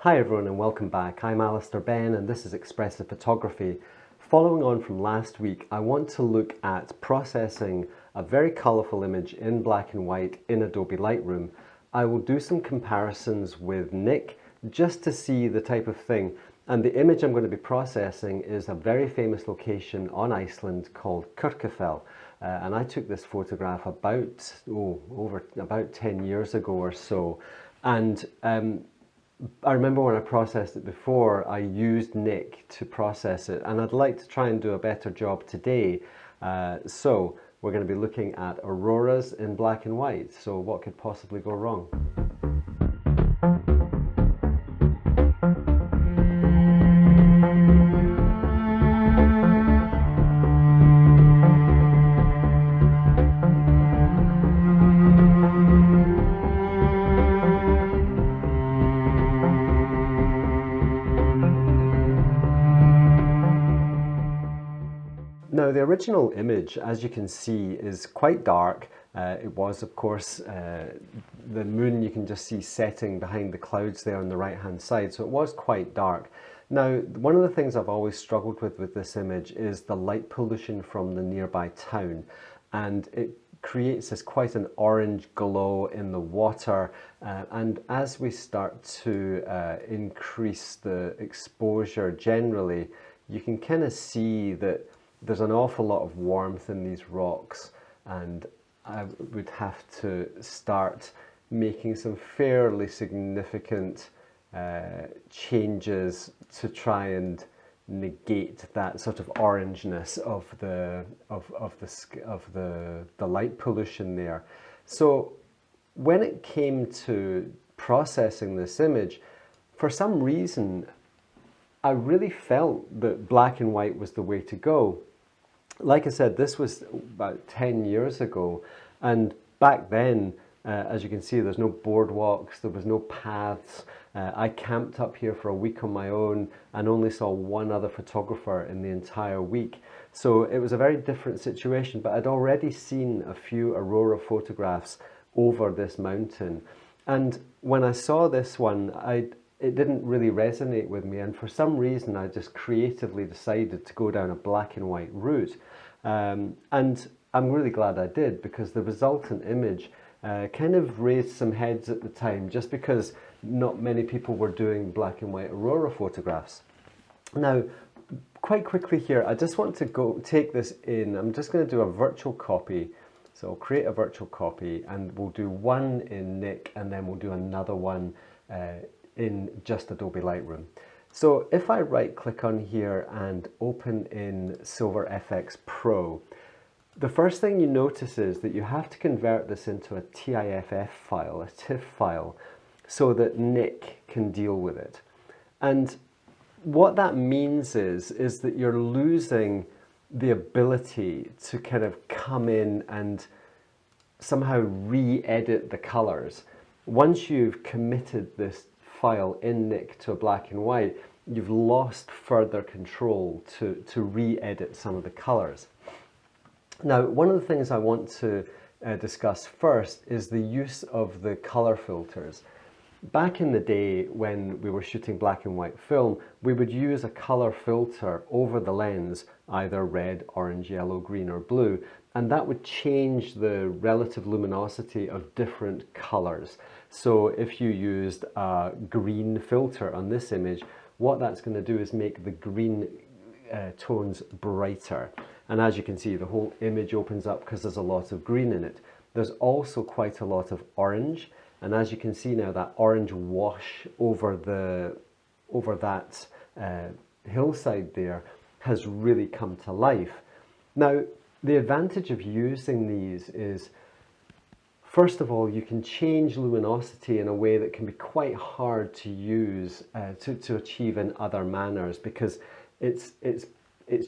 Hi everyone and welcome back. I'm Alister Benn and this is Expressive Photography. Following on from last week, I want to look at processing a very colourful image in black and white in Adobe Lightroom. I will do some comparisons with Nick just to see the type of thing. And the image I'm going to be processing is a very famous location on Iceland called Kirkjufell. And I took this photograph about 10 years ago or so. And I remember when I processed it before, I used Nick to process it, and I'd like to try and do a better job today. So we're going to be looking at auroras in black and white. So what could possibly go wrong? Now, the original image, as you can see, is quite dark. It was, of course, the moon you can just see setting behind the clouds there on the right-hand side, so it was quite dark. Now, one of the things I've always struggled with this image is the light pollution from the nearby town, and it creates this quite an orange glow in the water, and as we start to increase the exposure generally, you can kind of see that there's an awful lot of warmth in these rocks, and I would have to start making some fairly significant changes to try and negate that sort of orangeness of the light pollution there. So when it came to processing this image, for some reason I really felt that black and white was the way to go. Like I said, this was about 10 years ago, and back then, as you can see, there's no boardwalks, there was no paths. I camped up here for a week on my own and only saw one other photographer in the entire week. So it was a very different situation, but I'd already seen a few aurora photographs over this mountain. And when I saw this one, it didn't really resonate with me, and for some reason I just creatively decided to go down a black and white route, and I'm really glad I did, because the resultant image kind of raised some heads at the time, just because not many people were doing black and white aurora photographs. Now, quite quickly here, I just want to take this in. I'm just going to do a virtual copy. So I'll create a virtual copy, and we'll do one in Nick, and then we'll do another one in just Adobe Lightroom. So if I right click on here and open in Silver FX Pro, the first thing you notice is that you have to convert this into a TIFF file, a TIFF file, so that Nick can deal with it. And what that means is that you're losing the ability to kind of come in and somehow re-edit the colors. Once you've committed this file in Nick to a black and white, you've lost further control to re-edit some of the colors. Now, one of the things I want to discuss first is the use of the color filters. Back in the day when we were shooting black and white film, we would use a color filter over the lens, either red, orange, yellow, green or blue, and that would change the relative luminosity of different colors. So if you used a green filter on this image, what that's going to do is make the green tones brighter. And as you can see, the whole image opens up because there's a lot of green in it. There's also quite a lot of orange, and as you can see now, that orange wash over that hillside there has really come to life. Now, the advantage of using these is, first of all, you can change luminosity in a way that can be quite hard to use to achieve in other manners, because it's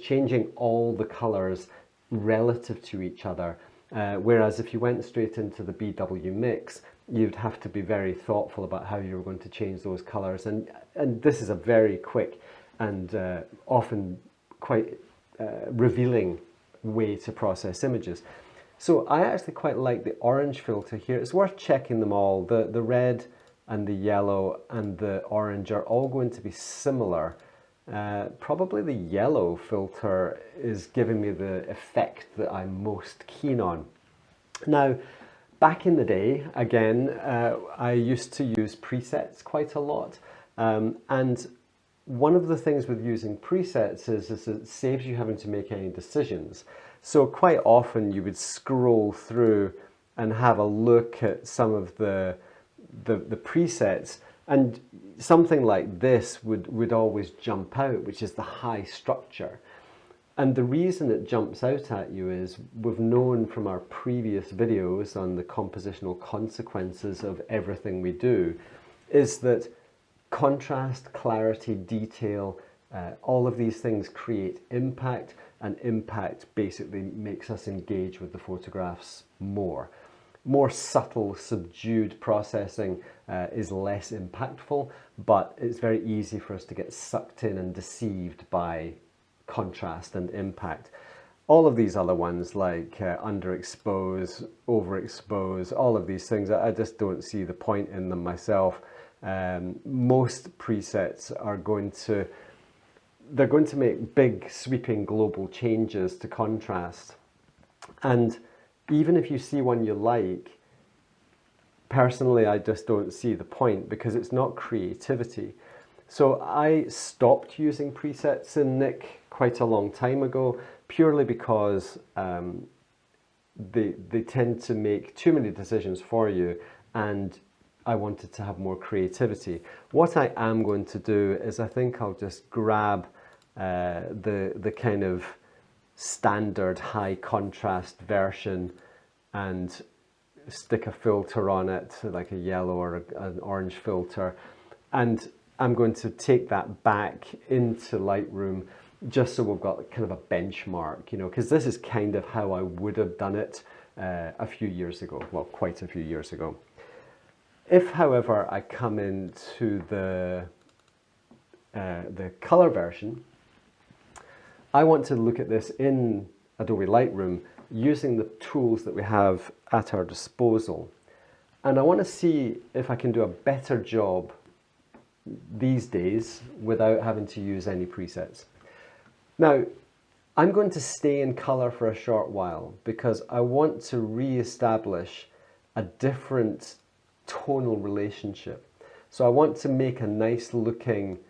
changing all the colors relative to each other. Whereas if you went straight into the BW mix, you'd have to be very thoughtful about how you're going to change those colors. And this is a very quick and often quite revealing way to process images. So I actually quite like the orange filter here. It's worth checking them all. The red and the yellow and the orange are all going to be similar. Probably the yellow filter is giving me the effect that I'm most keen on. Now, back in the day, again, I used to use presets quite a lot. And one of the things with using presets is it saves you having to make any decisions. So quite often you would scroll through and have a look at some of the presets, and something like this would always jump out, which is the high structure. And the reason it jumps out at you is we've known from our previous videos on the compositional consequences of everything we do, is that contrast, clarity, detail, all of these things create impact, and impact basically makes us engage with the photographs more. More subtle, subdued processing is less impactful, but it's very easy for us to get sucked in and deceived by contrast and impact. All of these other ones like underexpose, overexpose, all of these things, I just don't see the point in them myself. Most presets are going to make big sweeping global changes to contrast, and even if you see one you like, personally I just don't see the point, because it's not creativity. So I stopped using presets in Nik quite a long time ago, purely because they tend to make too many decisions for you, and I wanted to have more creativity. What I am going to do is I think I'll just grab the kind of standard high contrast version and stick a filter on it, like a yellow or an orange filter, and I'm going to take that back into Lightroom just so we've got kind of a benchmark, you know, because this is kind of how I would have done it a few years ago, well, quite a few years ago. If, however, I come into the color version, I want to look at this in Adobe Lightroom using the tools that we have at our disposal. And I want to see if I can do a better job these days without having to use any presets. Now, I'm going to stay in color for a short while because I want to re-establish a different tonal relationship. So I want to make a nice looking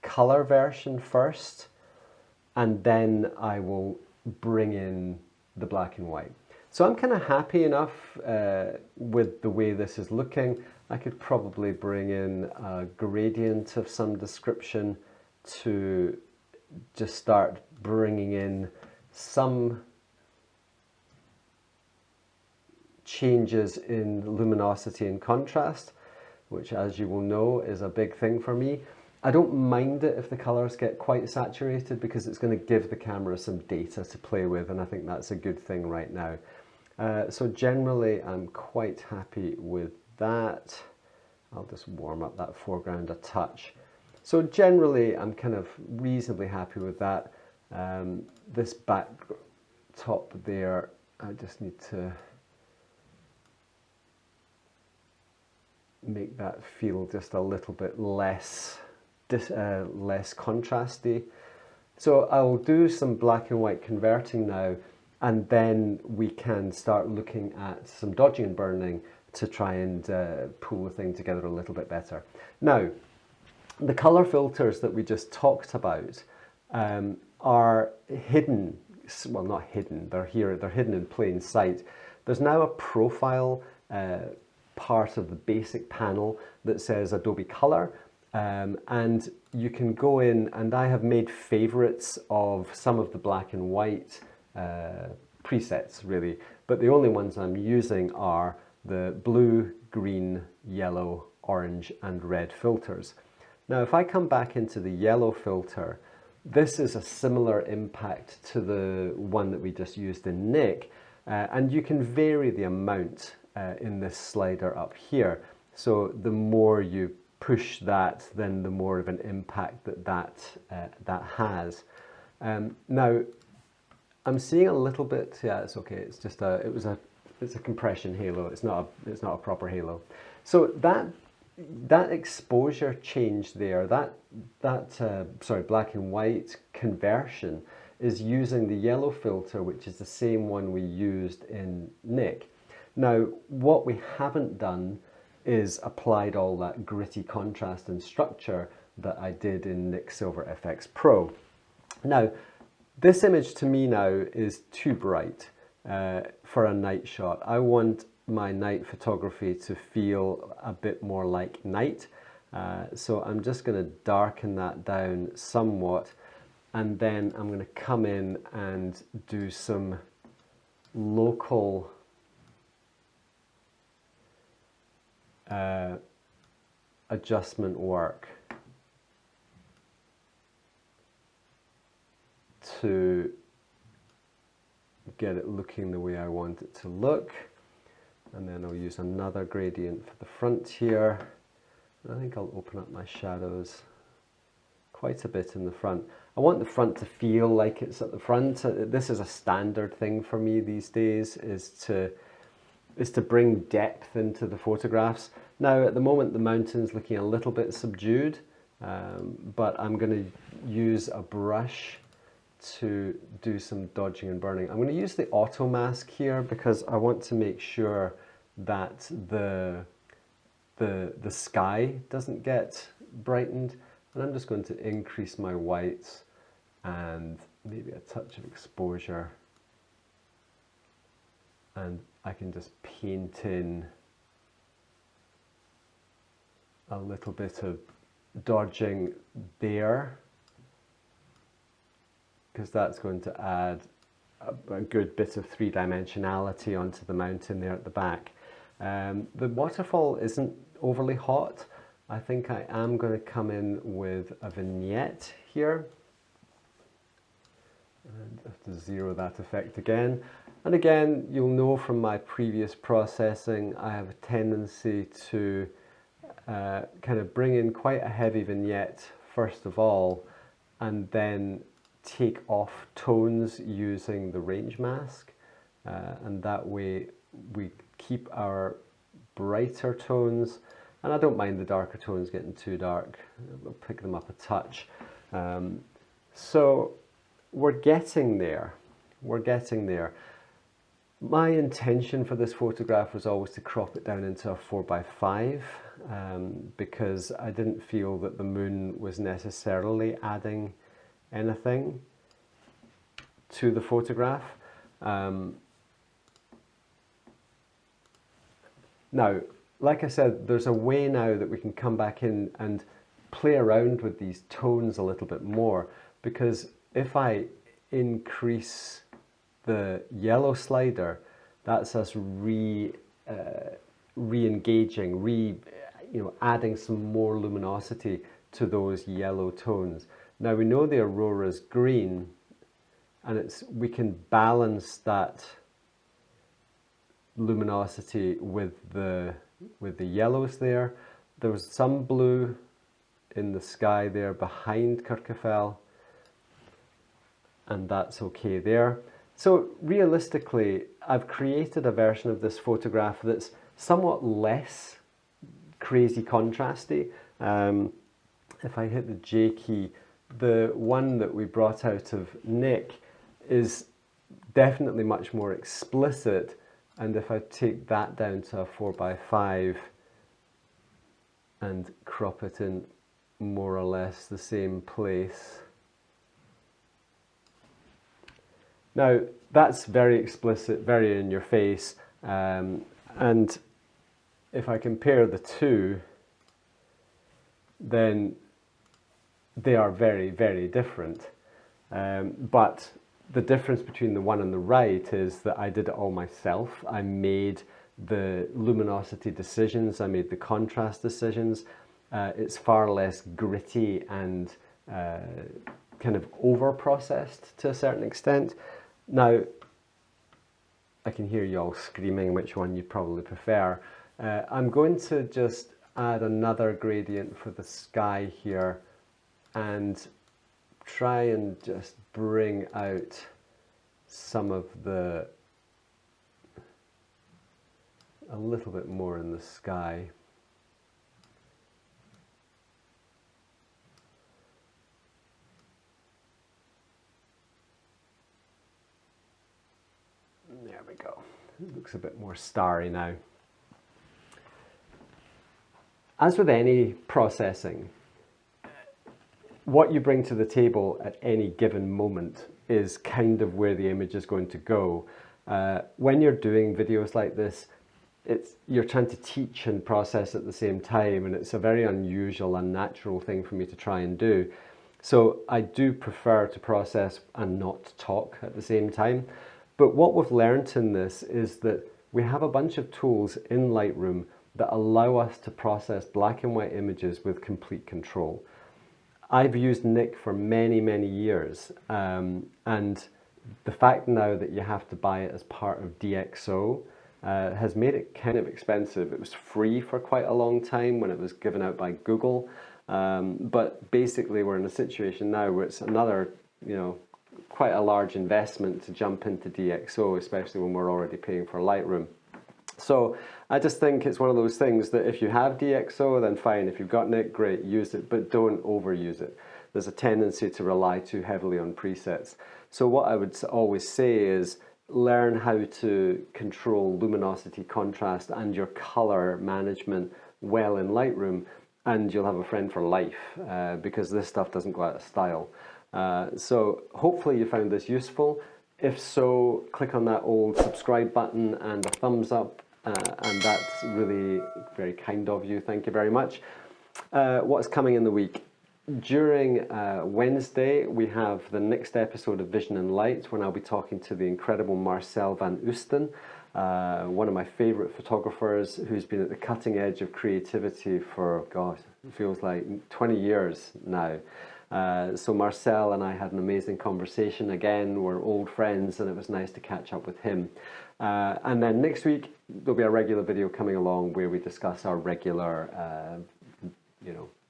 color version first, and then I will bring in the black and white. So I'm kind of happy enough with the way this is looking. I could probably bring in a gradient of some description to just start bringing in some changes in luminosity and contrast, which, as you will know, is a big thing for me. I don't mind it if the colors get quite saturated because it's going to give the camera some data to play with, and I think that's a good thing right now. So generally I'm quite happy with that. I'll just warm up that foreground a touch. So generally I'm kind of reasonably happy with that. This back top there, I just need to make that feel just a little bit less contrasty. So I'll do some black and white converting now, and then we can start looking at some dodging and burning to try and pull the thing together a little bit better. Now, the color filters that we just talked about are hidden. Well, not hidden, they're here, they're hidden in plain sight. There's now a profile part of the basic panel that says Adobe Color, and you can go in, and I have made favorites of some of the black and white presets really, but the only ones I'm using are the blue, green, yellow, orange and red filters. Now if I come back into the yellow filter, this is a similar impact to the one that we just used in Nik, and you can vary the amount in this slider up here. So the more you push that, then the more of an impact that has. Now I'm seeing a little bit, yeah, it's okay, it's just it was a it's a compression halo. It's not a proper halo. So that exposure change there, sorry, black and white conversion is using the yellow filter, which is the same one we used in Nick. Now, what we haven't done is applied all that gritty contrast and structure that I did in Nick Silver FX Pro. Now, this image to me now is too bright for a night shot. I want my night photography to feel a bit more like night. So I'm just going to darken that down somewhat, and then I'm going to come in and do some local adjustment work to get it looking the way I want it to look. And then I'll use another gradient for the front here. I think I'll open up my shadows quite a bit in the front. I want the front to feel like it's at the front. This is a standard thing for me these days, is to bring depth into the photographs. Now at the moment the mountain's looking a little bit subdued, but I'm going to use a brush to do some dodging and burning. I'm going to use the auto mask here because I want to make sure that the sky doesn't get brightened, and I'm just going to increase my whites and maybe a touch of exposure, and I can just paint in a little bit of dodging there, because that's going to add a good bit of three-dimensionality onto the mountain there at the back. The waterfall isn't overly hot. I think I am going to come in with a vignette here. And I have to zero that effect again. And again, you'll know from my previous processing, I have a tendency to kind of bring in quite a heavy vignette first of all, and then take off tones using the range mask, and that way we keep our brighter tones, and I don't mind the darker tones getting too dark. We'll pick them up a touch. So we're getting there. We're getting there. My intention for this photograph was always to crop it down into a 4x5 because I didn't feel that the moon was necessarily adding anything to the photograph. Now, like I said, there's a way now that we can come back in and play around with these tones a little bit more, because if I increase the yellow slider, that's us re-engaging, adding some more luminosity to those yellow tones. Now we know the aurora's green, and we can balance that luminosity with the yellows there. There was some blue in the sky there behind Kirkefell, and that's okay there. So realistically, I've created a version of this photograph that's somewhat less crazy contrasty. If I hit the J key, the one that we brought out of Nick is definitely much more explicit, and if I take that down to a 4x5 and crop it in more or less the same place. Now that's very explicit, very in your face, and if I compare the two, then they are very, very different. But the difference between the one on the right is that I did it all myself. I made the luminosity decisions, I made the contrast decisions. It's far less gritty and kind of over-processed to a certain extent. Now, I can hear you all screaming which one you'd probably prefer. I'm going to just add another gradient for the sky here and try and just bring out some of the a little bit more in the sky. There we go. It looks a bit more starry now. As with any processing, what you bring to the table at any given moment is kind of where the image is going to go. When you're doing videos like this, you're trying to teach and process at the same time, and it's a very unusual, unnatural thing for me to try and do. So I do prefer to process and not talk at the same time. But what we've learned in this is that we have a bunch of tools in Lightroom that allow us to process black and white images with complete control. I've used Nik for many, many years, and the fact now that you have to buy it as part of DxO has made it kind of expensive. It was free for quite a long time when it was given out by Google, but basically we're in a situation now where it's another, quite a large investment to jump into DxO, especially when we're already paying for Lightroom. So I just think it's one of those things that if you have DxO, then fine. If you've got Nik, great, use it, but don't overuse it. There's a tendency to rely too heavily on presets. So what I would always say is learn how to control luminosity, contrast, and your color management well in Lightroom, and you'll have a friend for life, because this stuff doesn't go out of style. So hopefully you found this useful. If so, click on that old subscribe button and a thumbs up, and that's really very kind of you. Thank you very much. What's coming in the week? During Wednesday, we have the next episode of Vision and Light, when I'll be talking to the incredible Marcel van Oosten, one of my favourite photographers who's been at the cutting edge of creativity for, gosh, it feels like 20 years now. So Marcel and I had an amazing conversation. Again, we're old friends, and it was nice to catch up with him. And then next week, there'll be a regular video coming along where we discuss our regular,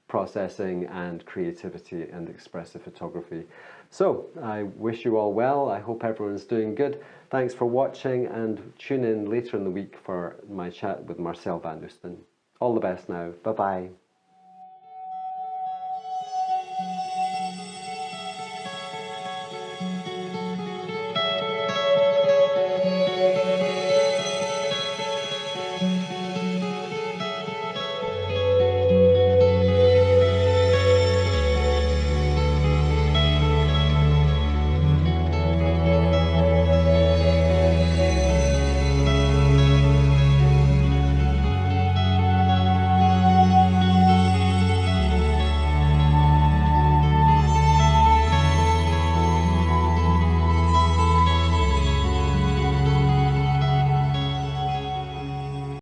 processing and creativity and expressive photography. So I wish you all well. I hope everyone's doing good. Thanks for watching, and tune in later in the week for my chat with Marcel van Oosten. All the best now. Bye-bye.